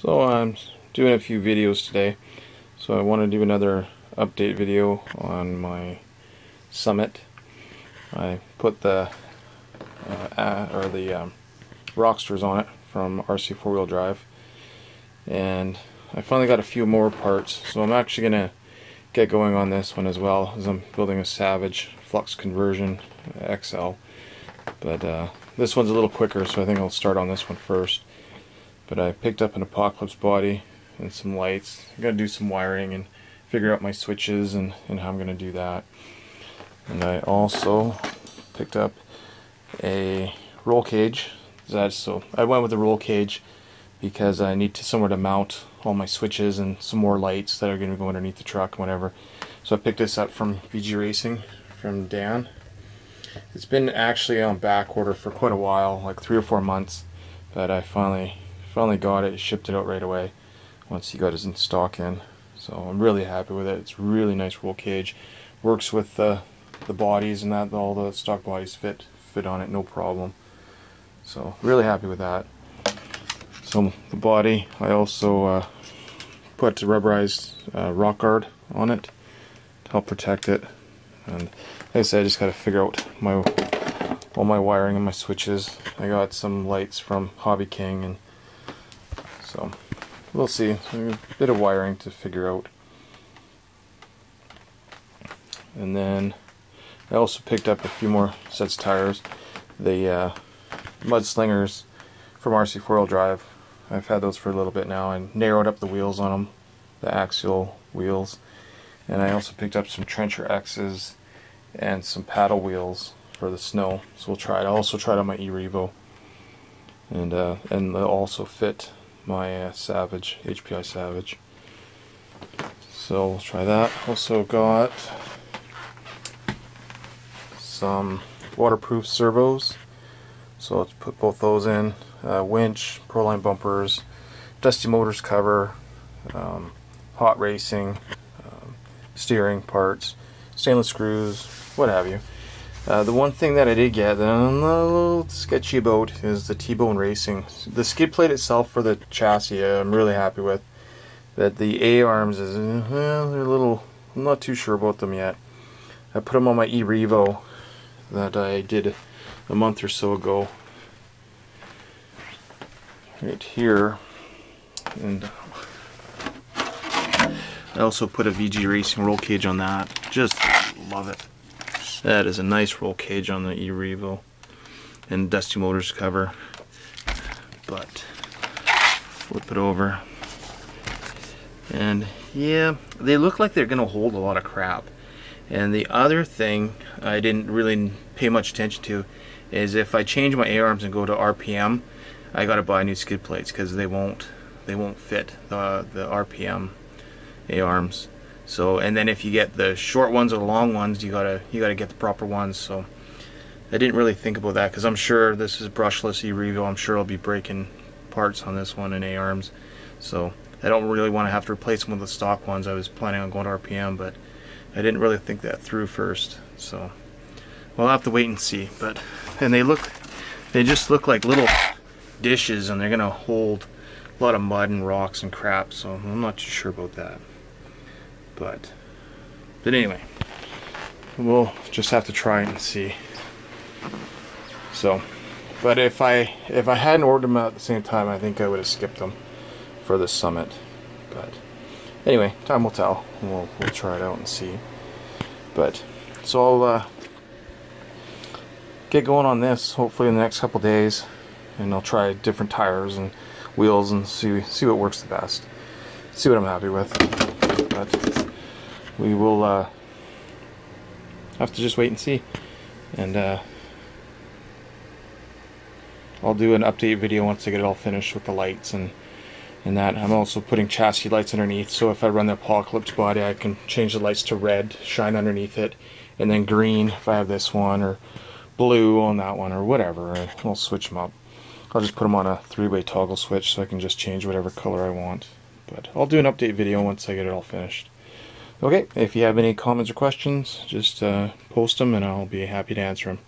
So I'm doing a few videos today, so I want to do another update video on my Summit. I put the Rocksters on it from RC 4-wheel drive, and I finally got a few more parts, so I'm actually going to get going on this one as well, as I'm building a Savage flux conversion XL. But this one's a little quicker, so I think I'll start on this one first. But I picked up an Apocalypse body and some lights. I'm going to do some wiring and figure out my switches and how I'm going to do that. And I also picked up a roll cage. So I went with the roll cage because I need somewhere to mount all my switches and some more lights that are going to go underneath the truck and whatever. So I picked this up from VG Racing from Dan. It's been actually on back order for quite a while, like 3 or 4 months, but I finally got it, shipped it out right away once he got his in stock in. So I'm really happy with it. It's a really nice roll cage. Works with the bodies and that, all the stock bodies fit on it, no problem. So really happy with that. So the body, I also put rubberized rock guard on it to help protect it. And like I said, I just got to figure out all my wiring and my switches. I got some lights from Hobby King, and so we'll see. A bit of wiring to figure out. And then I also picked up a few more sets of tires. The Mud Slingers from RC 4-wheel drive. I've had those for a little bit now and narrowed up the wheels on them, the axial wheels. And I also picked up some Trencher X's and some paddle wheels for the snow. So we'll try it. I also tried on my E-Revo, and they'll also fit my Savage, HPI Savage. So we'll try that. Also got some waterproof servos. So let's put both those in. Winch, Proline bumpers, Dusty Motors cover, hot racing, steering parts, stainless screws, what have you. The one thing that I did get that I'm a little sketchy about is the T-Bone Racing. The skid plate itself for the chassis I'm really happy with. That the A-arms is, well, they're a little, I'm not too sure about them yet. I put them on my E-Revo that I did a month or so ago. Right here. And I also put a VG Racing roll cage on that. Just love it. That is a nice roll cage on the E-Revo. And Dusty Motors cover. But flip it over. And yeah, they look like they're going to hold a lot of crap. And the other thing I didn't really pay much attention to is if I change my A-arms and go to RPM, I got to buy new skid plates because they won't fit the RPM A-arms. So, and then if you get the short ones or the long ones, you gotta get the proper ones. So I didn't really think about that because I'm sure this is brushless E-Revo. I'm sure I'll be breaking parts on this one in A-arms. So I don't really want to have to replace them with the stock ones. I was planning on going to RPM, but I didn't really think that through first. So we'll have to wait and see. And they just look like little dishes, and they're gonna hold a lot of mud and rocks and crap. So I'm not too sure about that. But anyway, we'll just have to try and see. So, but if I hadn't ordered them at the same time, I think I would have skipped them for the Summit. But anyway, time will tell. We'll try it out and see. But so I'll get going on this hopefully in the next couple days, and I'll try different tires and wheels and see what works the best. See what I'm happy with. But we will have to just wait and see. And I'll do an update video once I get it all finished with the lights and that. I'm also putting chassis lights underneath, so if I run the Apocalypse body, I can change the lights to red, shine underneath it, and then green if I have this one, or blue on that one, or whatever. I'll switch them up. I'll just put them on a 3-way toggle switch so I can just change whatever color I want. But I'll do an update video once I get it all finished. Okay, if you have any comments or questions, just post them and I'll be happy to answer them.